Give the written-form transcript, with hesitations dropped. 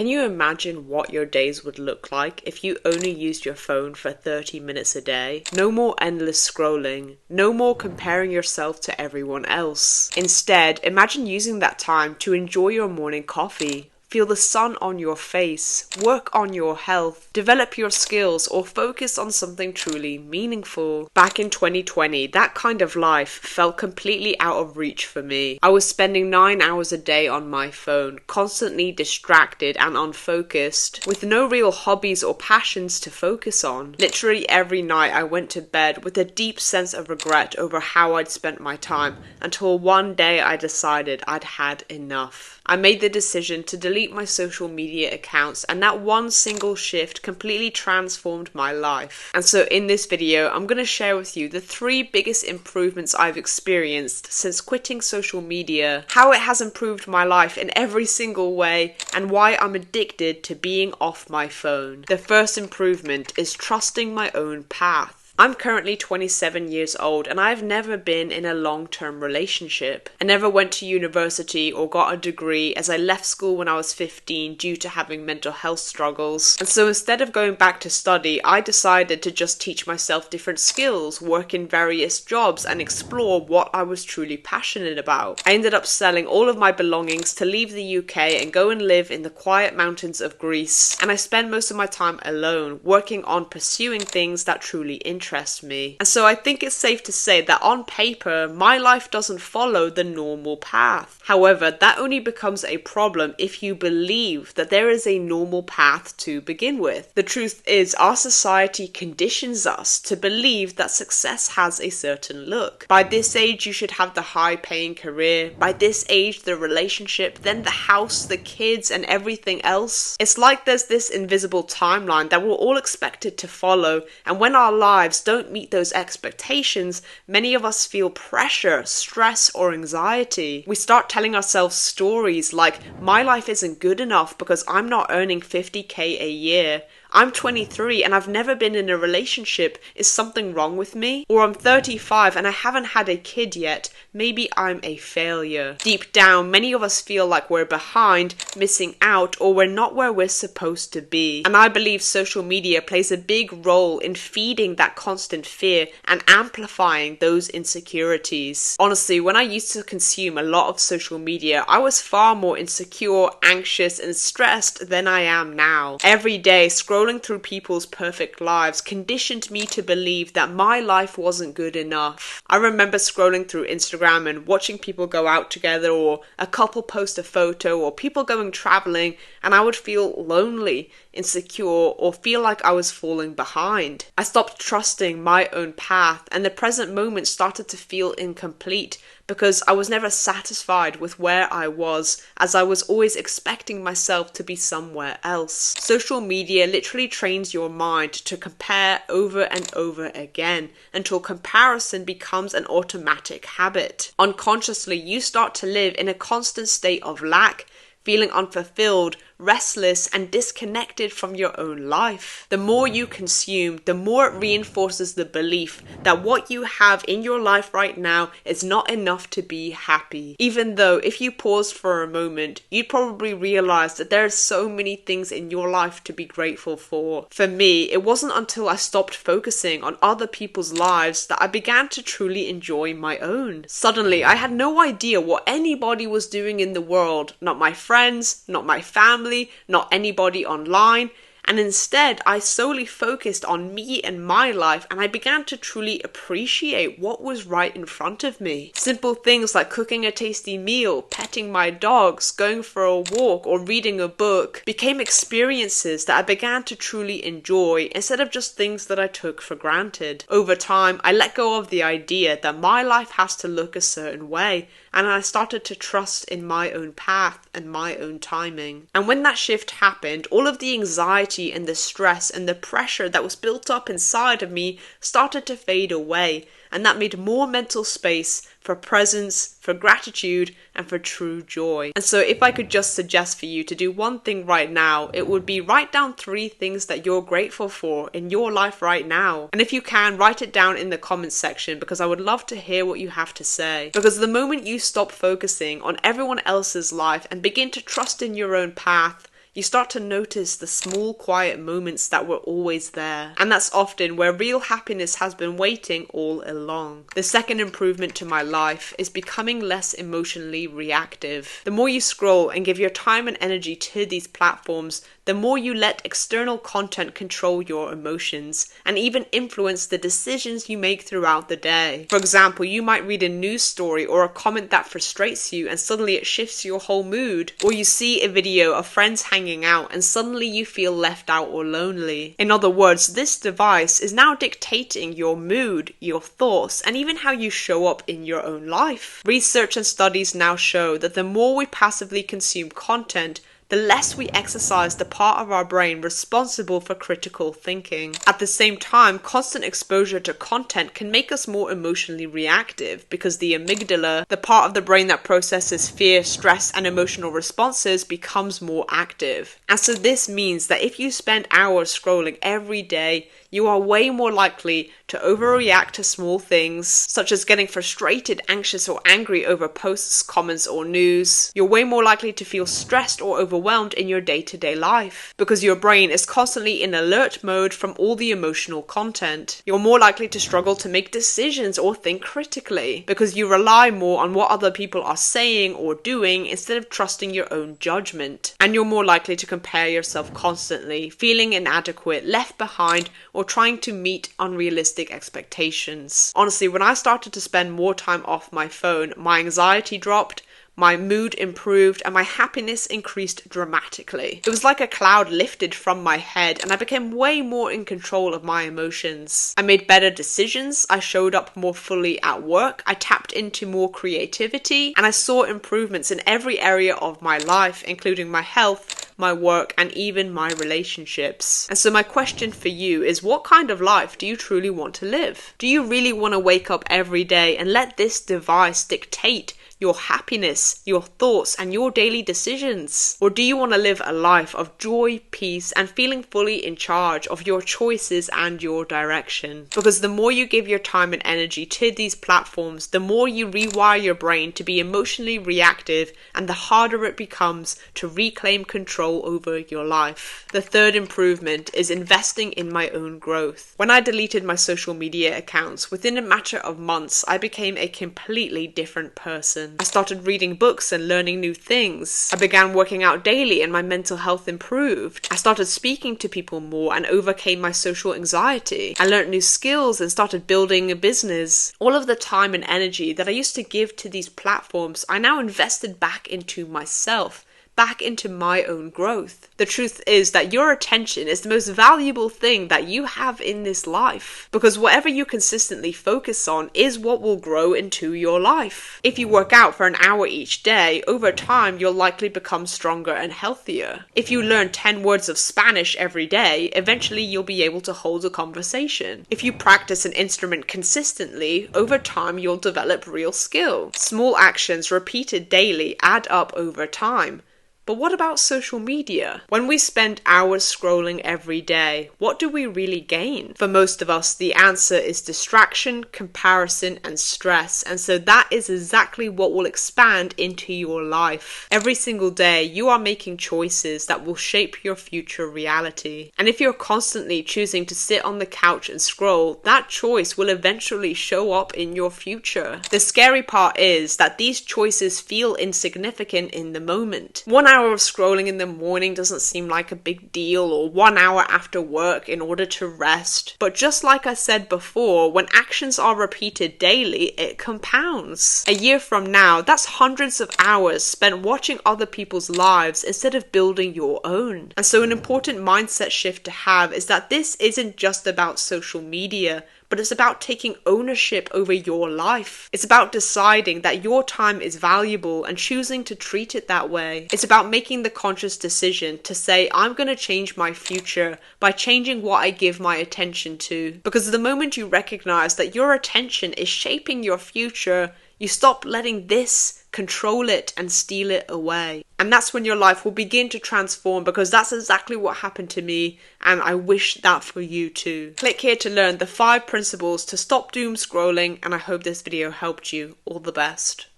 Can you imagine what your days would look like if you only used your phone for 30 minutes a day? No more endless scrolling. No more comparing yourself to everyone else. Instead, imagine using that time to enjoy your morning coffee. Feel the sun on your face, work on your health, develop your skills, or focus on something truly meaningful. Back in 2020, that kind of life felt completely out of reach for me. I was spending 9 hours a day on my phone, constantly distracted and unfocused, with no real hobbies or passions to focus on. Literally every night I went to bed with a deep sense of regret over how I'd spent my time, until one day I decided I'd had enough. I made the decision to delete my social media accounts, and that one single shift completely transformed my life. And so in this video, I'm going to share with you the 3 biggest improvements I've experienced since quitting social media, how it has improved my life in every single way, and why I'm addicted to being off my phone. The first improvement is trusting my own path. I'm currently 27 years old and I've never been in a long-term relationship. I never went to university or got a degree, as I left school when I was 15 due to having mental health struggles. And so instead of going back to study, I decided to just teach myself different skills, work in various jobs, and explore what I was truly passionate about. I ended up selling all of my belongings to leave the UK and go and live in the quiet mountains of Greece. And I spend most of my time alone, working on pursuing things that truly interest me. And so I think it's safe to say that on paper, my life doesn't follow the normal path. However, that only becomes a problem if you believe that there is a normal path to begin with. The truth is, our society conditions us to believe that success has a certain look. By this age, you should have the high-paying career. By this age, the relationship, then the house, the kids, and everything else. It's like there's this invisible timeline that we're all expected to follow, and when our lives don't meet those expectations, many of us feel pressure, stress, or anxiety. We start telling ourselves stories like, my life isn't good enough because I'm not earning 50k a year. I'm 23 and I've never been in a relationship. Is something wrong with me? Or I'm 35 and I haven't had a kid yet. Maybe I'm a failure. Deep down, many of us feel like we're behind, missing out, or we're not where we're supposed to be. And I believe social media plays a big role in feeding that constant fear and amplifying those insecurities. Honestly, when I used to consume a lot of social media, I was far more insecure, anxious, and stressed than I am now. Every day, scrolling through people's perfect lives conditioned me to believe that my life wasn't good enough. I remember scrolling through Instagram and watching people go out together, or a couple post a photo, or people going traveling, and I would feel lonely, insecure, or feel like I was falling behind. I stopped trusting my own path, and the present moment started to feel incomplete because I was never satisfied with where I was, as I was always expecting myself to be somewhere else. Social media literally trains your mind to compare over and over again until comparison becomes an automatic habit. Unconsciously, you start to live in a constant state of lack, feeling unfulfilled, restless, and disconnected from your own life. The more you consume, the more it reinforces the belief that what you have in your life right now is not enough to be happy. Even though if you paused for a moment, you'd probably realize that there are so many things in your life to be grateful for. For me, it wasn't until I stopped focusing on other people's lives that I began to truly enjoy my own. Suddenly, I had no idea what anybody was doing in the world, not my friends, not my family, not anybody online, and instead I solely focused on me and my life, and I began to truly appreciate what was right in front of me. Simple things like cooking a tasty meal, petting my dogs, going for a walk, or reading a book became experiences that I began to truly enjoy instead of just things that I took for granted. Over time, I let go of the idea that my life has to look a certain way, and I started to trust in my own path and my own timing. And when that shift happened, all of the anxiety and the stress and the pressure that was built up inside of me started to fade away, and that made more mental space for presence, for gratitude, and for true joy. And so if I could just suggest for you to do one thing right now, it would be write down 3 things that you're grateful for in your life right now. And if you can, write it down in the comments section, because I would love to hear what you have to say. Because the moment you stop focusing on everyone else's life and begin to trust in your own path, you start to notice the small, quiet moments that were always there. And that's often where real happiness has been waiting all along. The second improvement to my life is becoming less emotionally reactive. The more you scroll and give your time and energy to these platforms, the more you let external content control your emotions and even influence the decisions you make throughout the day. For example, you might read a news story or a comment that frustrates you and suddenly it shifts your whole mood. Or you see a video of friends hanging out and suddenly you feel left out or lonely. In other words, this device is now dictating your mood, your thoughts, and even how you show up in your own life. Research and studies now show that the more we passively consume content, the less we exercise the part of our brain responsible for critical thinking. At the same time, constant exposure to content can make us more emotionally reactive because the amygdala, the part of the brain that processes fear, stress, and emotional responses, becomes more active. And so this means that if you spend hours scrolling every day, you are way more likely to overreact to small things, such as getting frustrated, anxious, or angry over posts, comments, or news. You're way more likely to feel stressed or overwhelmed in your day-to-day life, because your brain is constantly in alert mode from all the emotional content. You're more likely to struggle to make decisions or think critically, because you rely more on what other people are saying or doing instead of trusting your own judgment. And you're more likely to compare yourself constantly, feeling inadequate, left behind, or trying to meet unrealistic expectations. Honestly, when I started to spend more time off my phone, my anxiety dropped, my mood improved, and my happiness increased dramatically. It was like a cloud lifted from my head, and I became way more in control of my emotions. I made better decisions, I showed up more fully at work, I tapped into more creativity, and I saw improvements in every area of my life, including my health, my work, and even my relationships. And so my question for you is, what kind of life do you truly want to live? Do you really want to wake up every day and let this device dictate your happiness, your thoughts, and your daily decisions? Or do you want to live a life of joy, peace, and feeling fully in charge of your choices and your direction? Because the more you give your time and energy to these platforms, the more you rewire your brain to be emotionally reactive, and the harder it becomes to reclaim control over your life. The third improvement is investing in my own growth. When I deleted my social media accounts, within a matter of months, I became a completely different person. I started reading books and learning new things. I began working out daily and my mental health improved. I started speaking to people more and overcame my social anxiety. I learned new skills and started building a business. All of the time and energy that I used to give to these platforms, I now invested back into myself, back into my own growth. The truth is that your attention is the most valuable thing that you have in this life, because whatever you consistently focus on is what will grow into your life. If you work out for an hour each day, over time you'll likely become stronger and healthier. If you learn 10 words of Spanish every day, eventually you'll be able to hold a conversation. If you practice an instrument consistently, over time you'll develop real skill. Small actions repeated daily add up over time. But what about social media? When we spend hours scrolling every day, what do we really gain? For most of us, the answer is distraction, comparison, and stress. And so that is exactly what will expand into your life. Every single day, you are making choices that will shape your future reality. And if you're constantly choosing to sit on the couch and scroll, that choice will eventually show up in your future. The scary part is that these choices feel insignificant in the moment. 1 hour of scrolling in the morning doesn't seem like a big deal, or 1 hour after work in order to rest. But just like I said before, when actions are repeated daily, it compounds. A year from now, that's hundreds of hours spent watching other people's lives instead of building your own. And so an important mindset shift to have is that this isn't just about social media, but it's about taking ownership over your life. It's about deciding that your time is valuable and choosing to treat it that way. It's about making the conscious decision to say, I'm going to change my future by changing what I give my attention to. Because the moment you recognize that your attention is shaping your future, you stop letting this control it and steal it away. And that's when your life will begin to transform, because that's exactly what happened to me, and I wish that for you too. Click here to learn the 5 principles to stop doom scrolling, and I hope this video helped you. All the best.